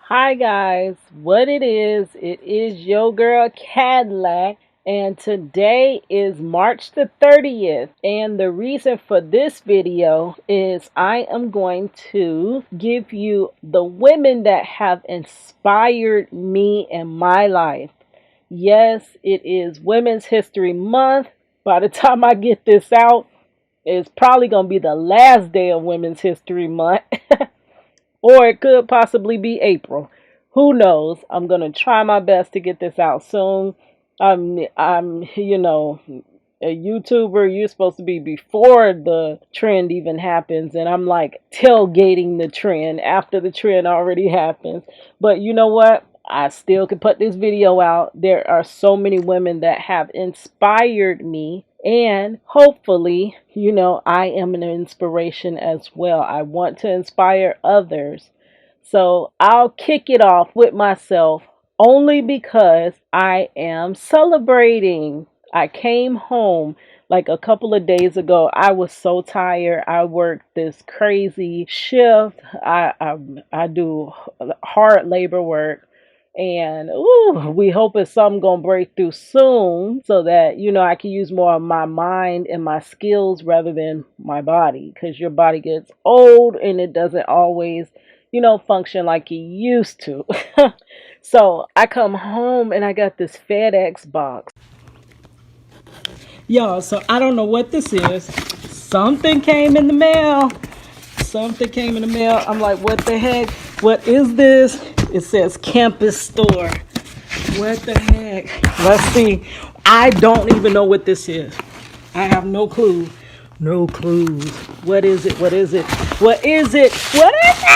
Hi guys, what it is your girl Cadillac, and today is March the 30th. And the reason for this video is I am going to give you the women that have inspired me in my life. Yes, it is Women's History Month. By the time I get this out, it's probably going to be the last day of Women's History Month. Or it could possibly be April. Who knows? I'm gonna try my best to get this out soon. I'm a YouTuber. You're supposed to be before the trend even happens, and I'm like tailgating the trend after the trend already happens. But you know what? I still can put this video out. There are so many women that have inspired me, and hopefully, I am an inspiration as well. I want to inspire others. So I'll kick it off with myself only because I am celebrating. I came home like a couple of days ago. I was so tired. I worked this crazy shift. I do hard labor work, and ooh, we hope it's something gonna break through soon so that I can use more of my mind and my skills rather than my body, because your body gets old and it doesn't always function like it used to. So I come home and I got this FedEx box. Y'all, so I don't know what this is. Something came in the mail. Something came in the mail. I'm like, what the heck? What is this? It says campus store. What the heck? Let's see. I don't even know what this is. I have no clue. No clues. What is it? What is it? What is it? What is it?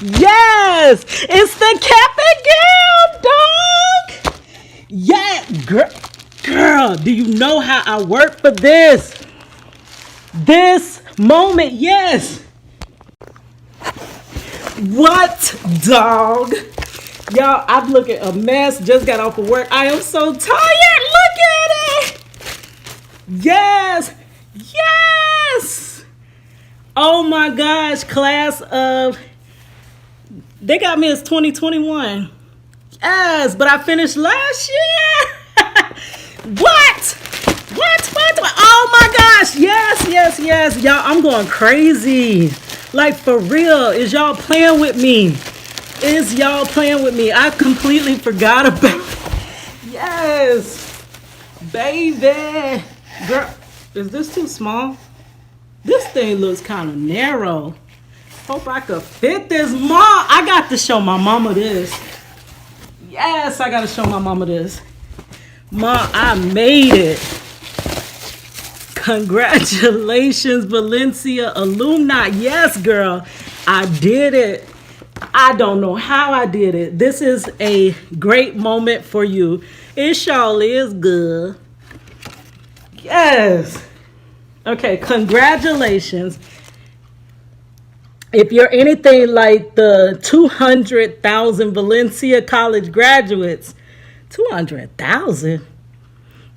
Yes! It's the cap and gown, dog! Yeah, girl, do you know how I work for this? This moment, yes. What, dog? Y'all, I'm looking a mess. Just got off of work. I am so tired. Look at it. Yes. Yes. Oh my gosh, class of. They got me as 2021. Yes, but I finished last year. What? What? Oh my gosh. Yes. Y'all, I'm going crazy. Like, for real. Is y'all playing with me? Is y'all playing with me? I completely forgot about it. Yes. Baby. Girl, is this too small? This thing looks kind of narrow. Hope I could fit this. Mom, I got to show my mama this. Yes, I got to show my mama this. Mom, I made it. Congratulations, Valencia alumni. Yes, girl, I did it. I don't know how I did it. This is a great moment for you. It surely is good. Yes. Okay, congratulations. If you're anything like the 200,000 Valencia College graduates, 200,000?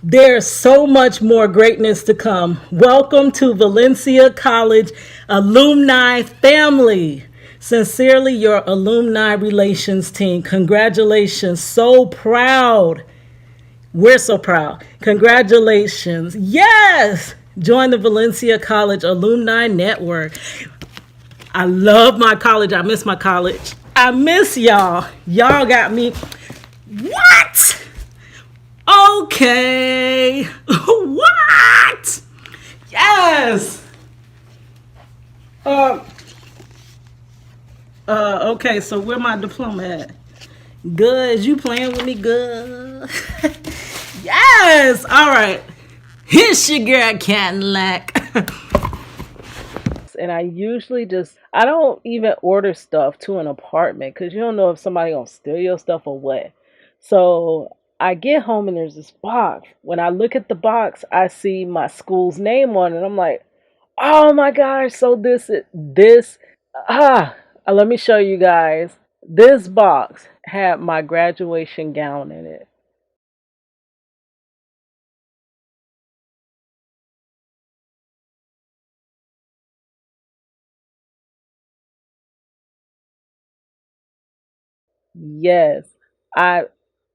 There's so much more greatness to come. Welcome to Valencia College alumni family. Sincerely, your alumni relations team. Congratulations. So proud. We're so proud. Congratulations. Yes. Join the Valencia College Alumni Network. I love my college. I miss my college. I miss y'all. Y'all got me. What? Okay. What? Yes. Uh, okay, so where my diploma at? Good. Is you playing with me? Good. Yes. All right. Here's your girl Cadillac. And I usually I don't even order stuff to an apartment because you don't know if somebody gonna steal your stuff or what. So I get home and there's this box. When I look at the box, I see my school's name on it. I'm like, oh my gosh! So this. Ah, let me show you guys. This box had my graduation gown in it. Yes. I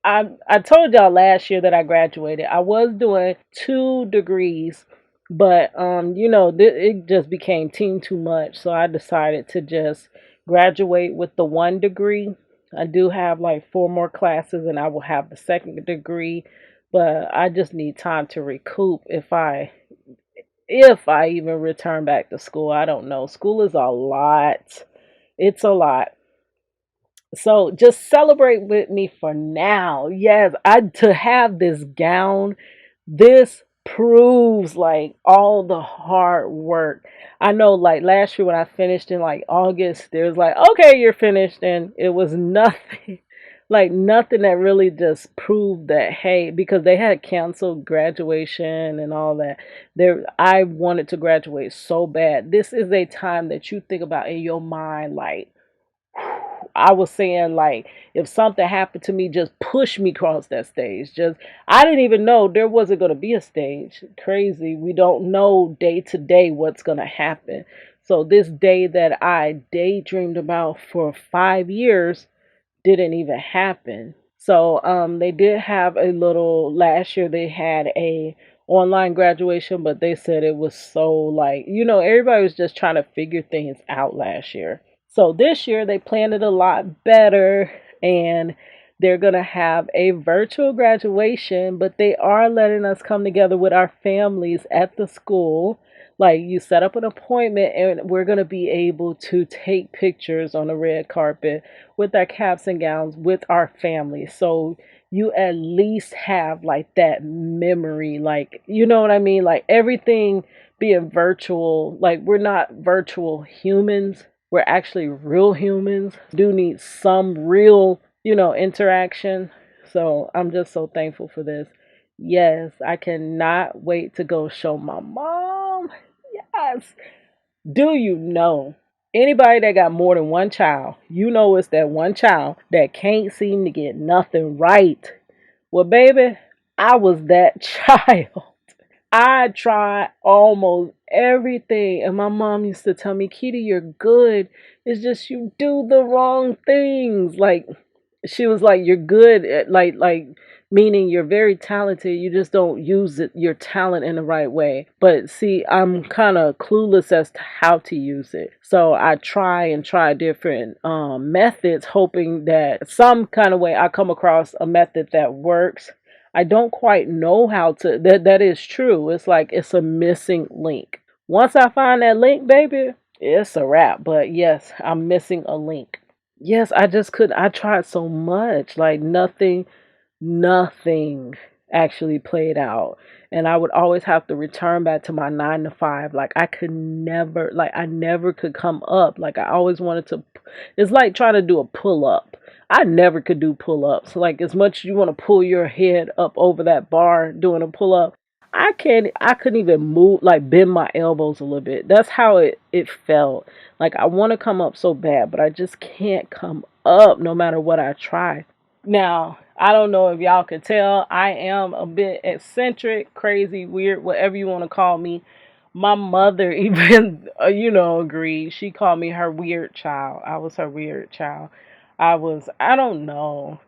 I told y'all last year that I graduated. I was doing 2 degrees, but it just became teen too much, so I decided to just graduate with the 1 degree. I do have like 4 more classes and I will have the second degree, but I just need time to recoup if I even return back to school. I don't know. School is a lot. It's a lot. So just celebrate with me for now. Yes, I to have this gown, this proves like all the hard work. I know like last year when I finished in like August, there was like, okay, you're finished, and it was nothing like nothing that really just proved that hey, because they had canceled graduation and all that. There I wanted to graduate so bad. This is a time that you think about in your mind like I was saying like if something happened to me, just push me across that stage. Just I didn't even know there wasn't gonna be a stage. Crazy. We don't know day to day what's gonna happen. So this day that I daydreamed about for 5 years didn't even happen. So they did have a little last year they had a online graduation, but they said it was so like everybody was just trying to figure things out last year. So this year they planned it a lot better, and they're going to have a virtual graduation, but they are letting us come together with our families at the school. Like you set up an appointment and we're going to be able to take pictures on the red carpet with our caps and gowns with our family. So you at least have like that memory, like you know what I mean? Like everything being virtual, like we're not virtual humans. We're actually real humans. Do need some real, interaction. So I'm just so thankful for this. Yes, I cannot wait to go show my mom. Yes. Do you know anybody that got more than one child? You know it's that one child that can't seem to get nothing right. Well, baby, I was that child. I tried almost everything, and my mom used to tell me, Kitty, you're good. It's just you do the wrong things. Like, she was like, you're good at, like, meaning you're very talented. You just don't use your talent in the right way. But see, I'm kind of clueless as to how to use it. So I try and try different methods, hoping that some kind of way I come across a method that works. I don't quite know how to. That is true. It's like it's a missing link. Once I find that link, baby, it's a wrap. But yes, I'm missing a link. Yes, I just couldn't. I tried so much, like nothing actually played out. And I would always have to return back to my 9 to 5. Like I could never, like I never could come up. Like I always wanted to. It's like trying to do a pull up. I never could do pull ups. Like as much as you want to pull your head up over that bar doing a pull up, I can't. I couldn't even move, like bend my elbows a little bit. That's how it felt. Like I want to come up so bad, but I just can't come up no matter what I try. Now, I don't know if y'all can tell, I am a bit eccentric, crazy, weird, whatever you want to call me. My mother even, agreed. She called me her weird child. I was her weird child. I don't know,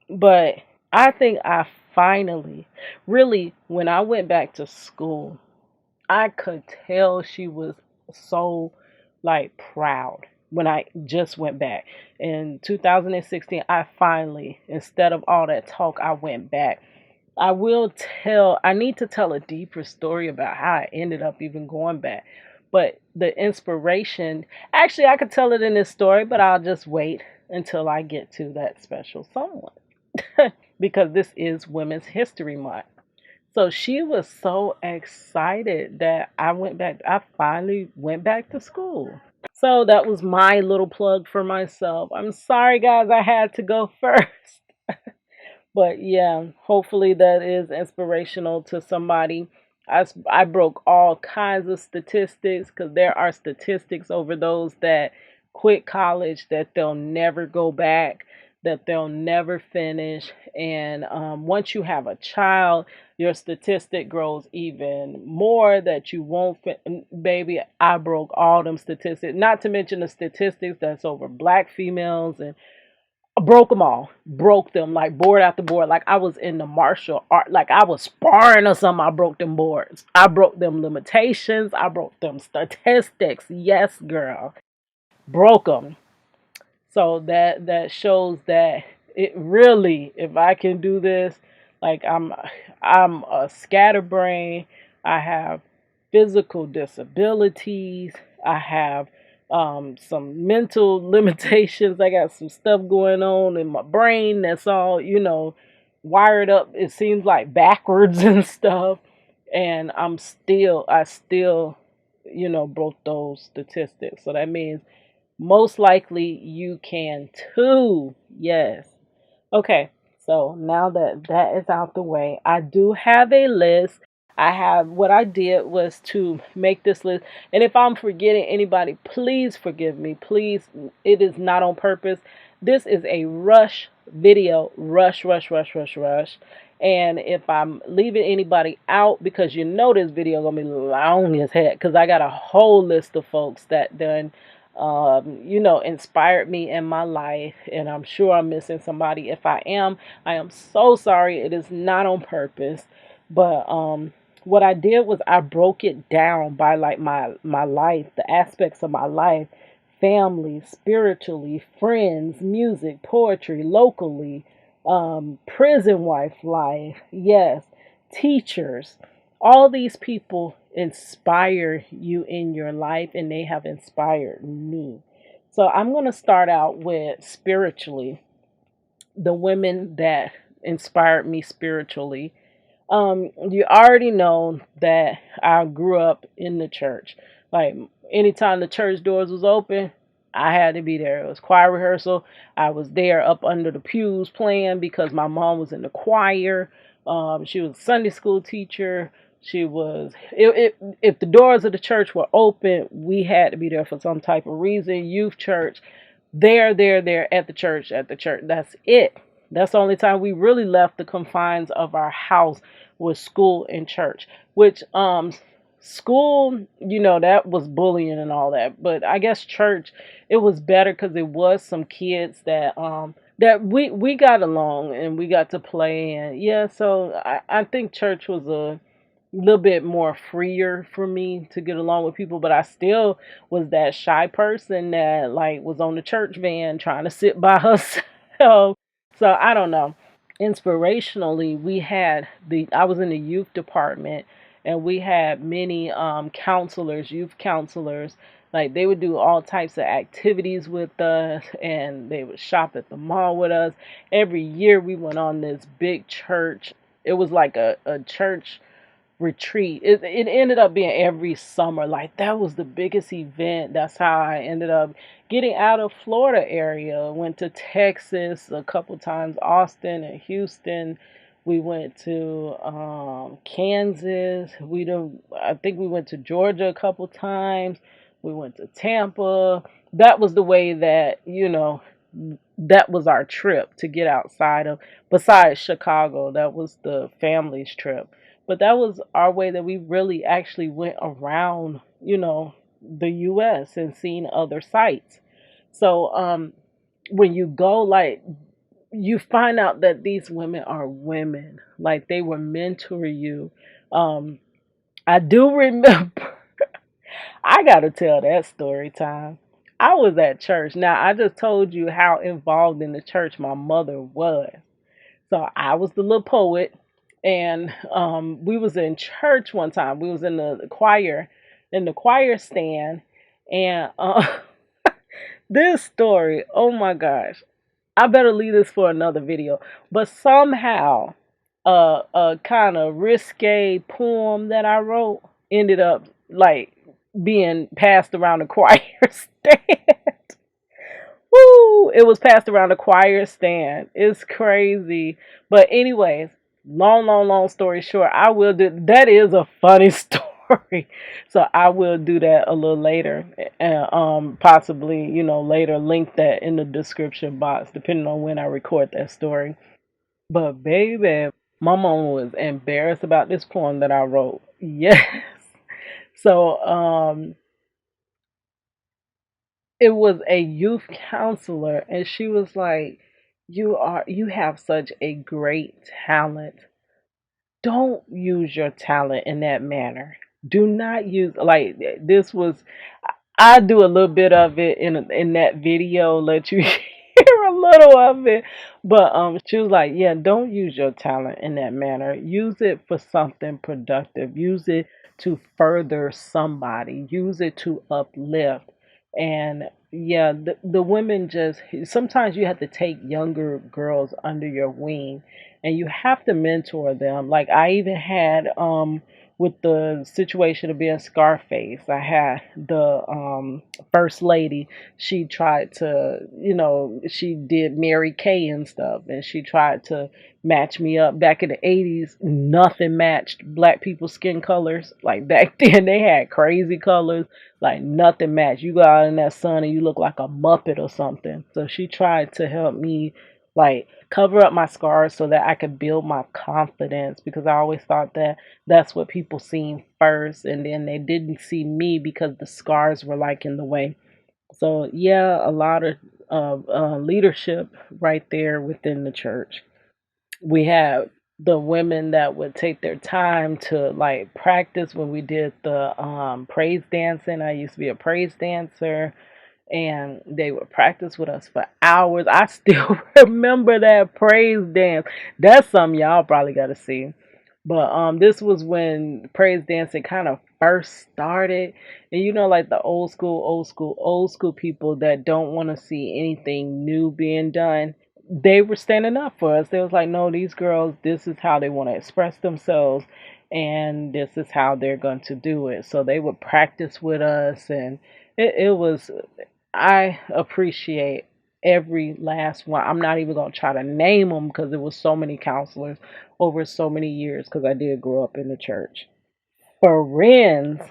but I think I finally, really, when I went back to school, I could tell she was so like proud when I just went back. In 2016, I finally, instead of all that talk, I went back. I need to tell a deeper story about how I ended up even going back. But the inspiration, actually, I could tell it in this story, but I'll just wait until I get to that special someone because this is Women's History Month. So she was so excited that I finally went back to school. So that was my little plug for myself. I'm sorry, guys, I had to go first. But yeah, hopefully that is inspirational to somebody. I broke all kinds of statistics because there are statistics over those that quit college, that they'll never go back, that they'll never finish. And once you have a child, your statistic grows even more that you won't baby, I broke all them statistics, not to mention the statistics that's over black females and broke them all, broke them like board after board, like I was in the martial art, like I was sparring or something. I broke them boards, I broke them limitations, I broke them statistics. Yes, girl, broke them. So that shows that it really, if I can do this, like I'm a scatterbrain. I have physical disabilities. I have some mental limitations. I got some stuff going on in my brain that's all, wired up. It seems like backwards and stuff. And I still, broke those statistics. So that means most likely you can too. Yes. Okay. So now that that is out the way, I do have a list. I have what I did was to make this list. And if I'm forgetting anybody, please forgive me. Please, it is not on purpose. This is a rush video. Rush, rush, rush, rush, rush. And if I'm leaving anybody out, because this video gonna be long as heck, because I got a whole list of folks that done inspired me in my life, and I'm sure I'm missing somebody. If I am so sorry. It is not on purpose, but what I did was I broke it down by like my life, the aspects of my life: family, spiritually, friends, music, poetry, locally, prison wife life, yes, teachers. All these people inspire you in your life, and they have inspired me. So I'm going to start out with spiritually, the women that inspired me spiritually. You already know that I grew up in the church. Like anytime the church doors was open, I had to be there. It was choir rehearsal. I was there up under the pews playing because my mom was in the choir. She was a Sunday school teacher. She was if the doors of the church were open, we had to be there for some type of reason. Youth church, there at the church. That's it. That's the only time we really left the confines of our house was school and church. Which school, that was bullying and all that. But I guess church, it was better because it was some kids that we got along and we got to play, and yeah, so I think church was a little bit more freer for me to get along with people, but I still was that shy person that like was on the church van trying to sit by herself. So I don't know. Inspirationally, we had the I was in the youth department, and we had many counselors, youth counselors. Like they would do all types of activities with us, and they would shop at the mall with us. Every year we went on this big church. It was like a church retreat. It ended up being every summer. Like that was the biggest event. That's how I ended up getting out of Florida area. Went to Texas a couple times, Austin and Houston. We went to Kansas. I think we went to Georgia a couple times. We went to Tampa. That was the way that, that was our trip to get outside of, besides Chicago, that was the family's trip. But that was our way that we really actually went around, the US and seen other sites. So when you go, like, you find out that these women are women, like they were mentor you. um I do remember I gotta tell that story time. I was at church. Now I just told you how involved in the church my mother was. So I was the little poet, and we was in church one time. We was in the choir stand, and this story, oh my gosh, I better leave this for another video. But somehow, a kind of risque poem that I wrote ended up like being passed around the choir stand. Woo! It was passed around the choir stand. It's crazy. But anyways, long story short, I will do that is a funny story. So I will do that a little later. And possibly, later link that in the description box, depending on when I record that story. But baby, my mom was embarrassed about this poem that I wrote. Yes. So it was a youth counselor, and she was like, You have such a great talent. Don't use your talent in that manner. Do not use like this was. I do a little bit of it in that video. Let you hear a little of it, but she was like, "Yeah, don't use your talent in that manner. Use it for something productive. Use it to further somebody. Use it to uplift." And yeah, the women just sometimes you have to take younger girls under your wing and you have to mentor them. Like I even had with the situation of being Scarface, I had the first lady. She tried to, she did Mary Kay and stuff, and she tried to match me up. Back in the '80s, nothing matched black people's skin colors. Like back then, they had crazy colors. Like nothing matched. You go out in that sun and you look like a Muppet or something. So she tried to help me like cover up my scars so that I could build my confidence because I always thought that that's what people seen first and then they didn't see me because the scars were like in the way. So yeah, a lot of leadership right there within the church. We had the women that would take their time to like practice when we did the praise dancing. I used to be a praise dancer and they would practice with us for hours. I still remember that praise dance. That's something y'all probably got to see. But this was when praise dancing kind of first started, and like the old school people that don't want to see anything new being done. They were standing up for us. They was like, no, these girls, this is how they want to express themselves, and this is how they're going to do it. So they would practice with us, and it was I appreciate every last one. I'm not even going to try to name them because there was so many counselors over so many years because I did grow up in the church. Friends.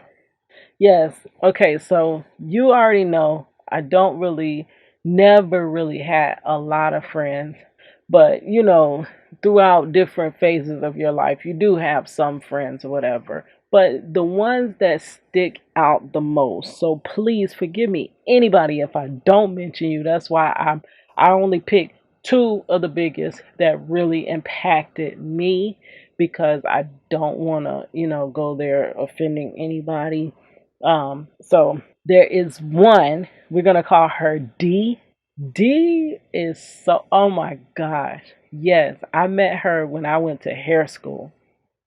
Yes. Okay, so you already know I don't really never really had a lot of friends, but throughout different phases of your life, you do have some friends or whatever. But the ones that stick out the most. So please forgive me anybody if I don't mention you. That's why I only pick two of the biggest that really impacted me because I don't want to, go there offending anybody. So there is one, we're going to call her D. D is so, oh my gosh. Yes, I met her when I went to hair school.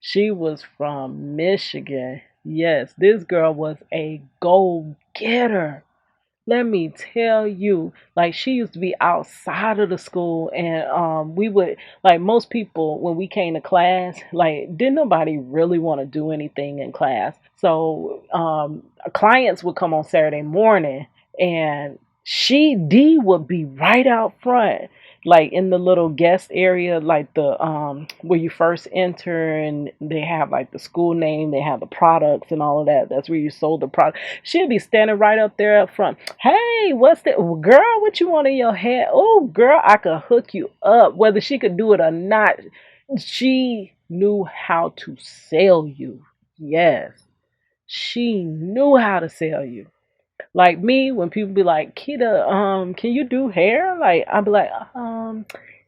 She was from Michigan. Yes, this girl was a go getter. Let me tell you, like she used to be outside of the school, and we would like most people when we came to class, like didn't nobody really want to do anything in class. So clients would come on Saturday morning, and she D would be right out front, like in the little guest area, like the where you first enter, and they have like the school name, they have the products and all of that. That's where you sold the product. She'll be standing right up there up front. Hey, what's that? Girl, what you want in your hair? Oh, girl, I could hook you up. Whether she could do it or not, she knew how to sell you. Yes, she knew how to sell you. Like me, when people be like, Kita, can you do hair? Like, I'll be like,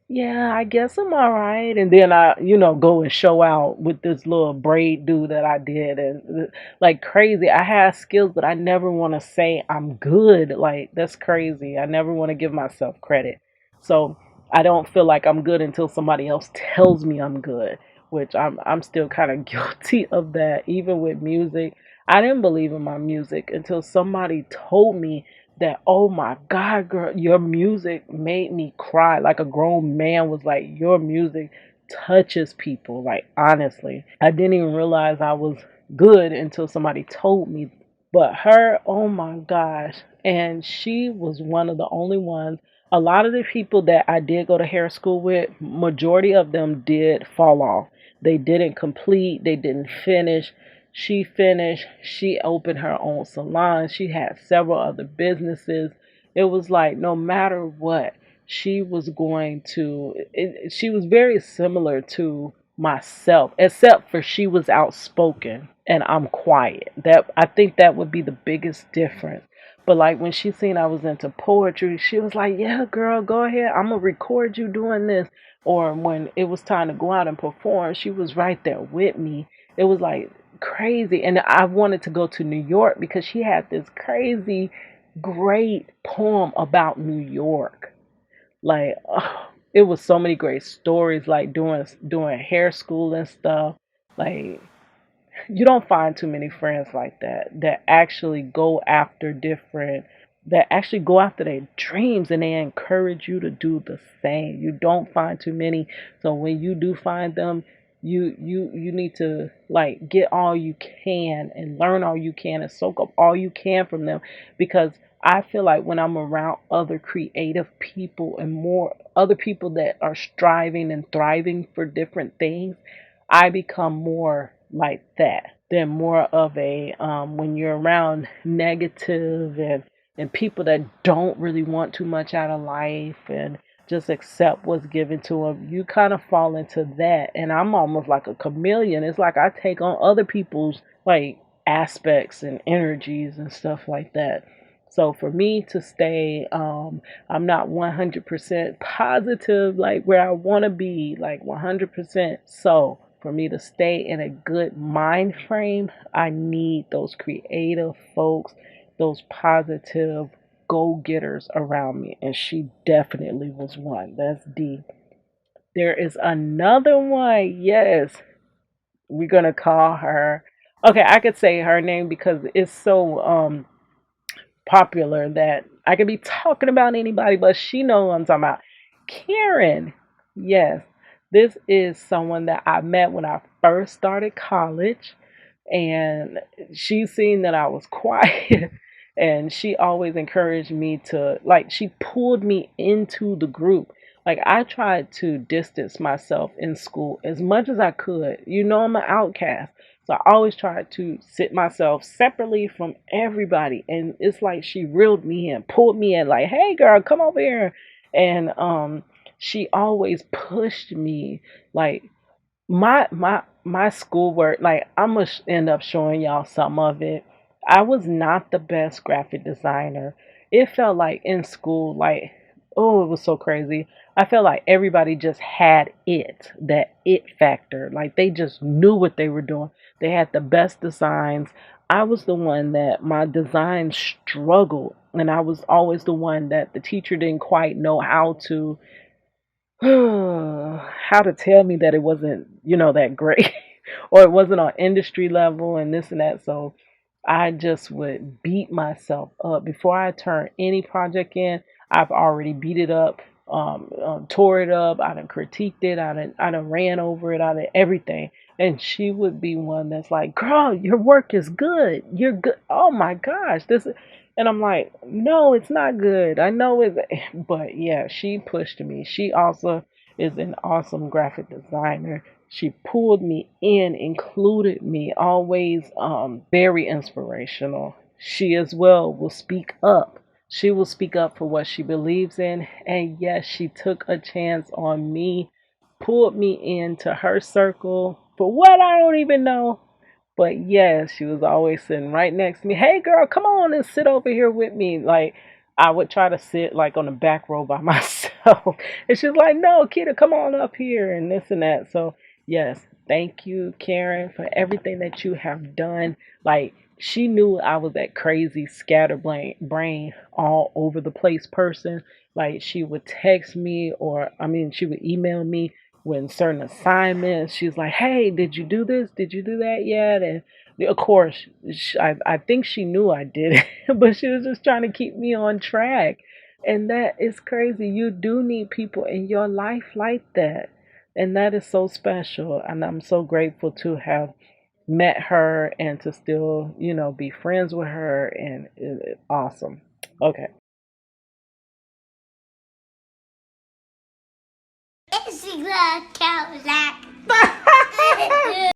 yeah, I guess I'm all right. And then I, go and show out with this little braid do that I did. And like crazy. I have skills, but I never want to say I'm good. Like, that's crazy. I never want to give myself credit. So I don't feel like I'm good until somebody else tells me I'm good, which I'm still kind of guilty of that, even with music. I didn't believe in my music until somebody told me that, oh my God, girl, your music made me cry. Like a grown man was like, your music touches people. Like, honestly, I didn't even realize I was good until somebody told me. But her, oh my gosh. And she was one of the only ones. A lot of the people that I did go to hair school with, majority of them did fall off. They didn't complete, they didn't finish. She finished, she opened her own salon, she had several other businesses. It was like no matter what, she was going to, she was very similar to myself, except for she was outspoken and I'm quiet. That I think that would be the biggest difference. But like when she seen I was into poetry, she was like, "Yeah, girl, go ahead. I'm gonna record you doing this." Or when it was time to go out and perform, she was right there with me. It was like crazy, and I wanted to go to New York because she had this crazy, great poem about New York. Like, it was so many great stories. Like doing hair school and stuff. Like you don't find too many friends like that actually go after different that actually go after their dreams and they encourage you to do the same. You don't find too many. So when you do find them, you need to like get all you can and learn all you can and soak up all you can from them, because I feel like when I'm around other creative people and more other people that are striving and thriving for different things, I become more like that than more of a when you're around negative and people that don't really want too much out of life and just accept what's given to them. You kind of fall into that, and I'm almost like a chameleon. It's like I take on other people's like aspects and energies and stuff like that. So for me to stay, I'm not 100% positive like where I want to be, like 100%. So for me to stay in a good mind frame, I need those creative folks, those positive go getters around me. And she definitely was one. That's D. There is another one. Yes, we're going to call her. Okay, I could say her name because it's so popular that I could be talking about anybody, but she knows what I'm talking about. Karen. Yes, this is someone that I met when I first started college, and she seen that I was quiet. And she always encouraged me to like she pulled me into the group. Like I tried to distance myself in school as much as I could. You know, I'm an outcast. So I always tried to sit myself separately from everybody. And it's like she reeled me in, pulled me in, like, hey girl, come over here. And she always pushed me like my schoolwork, like I'm gonna end up showing y'all some of it. I was not the best graphic designer. It felt like in school, like, oh, it was so crazy. I felt like everybody just had that it factor. Like they just knew what they were doing. They had the best designs. I was the one that my design struggled, and I was always the one that the teacher didn't quite know how to how to tell me that it wasn't, that great or it wasn't on industry level and this and that. So I just would beat myself up before I turn any project in. I've already beat it up, tore it up. I done critiqued it. I done ran over it. I done everything. And she would be one that's like, "Girl, your work is good. You're good. Oh my gosh, this." And I'm like, "No, it's not good. I know it." But yeah, she pushed me. She also is an awesome graphic designer. She pulled me in, included me, always very inspirational. She as well will speak up. She will speak up for what she believes in. And yes, she took a chance on me, pulled me into her circle for what I don't even know. But yes, she was always sitting right next to me. Hey girl, come on and sit over here with me. Like I would try to sit like on the back row by myself. And she's like, no, Kita, come on up here and this and that. So yes, thank you, Karen, for everything that you have done. Like she knew I was that crazy brain all over the place person. Like she would text me, or I mean she would email me when certain assignments. She's like, hey, did you do this? Did you do that yet? And of course, I think she knew I did it, but she was just trying to keep me on track. And that is crazy. You do need people in your life like that. And that is so special. And I'm so grateful to have met her and to still, be friends with her. And it's awesome. Okay.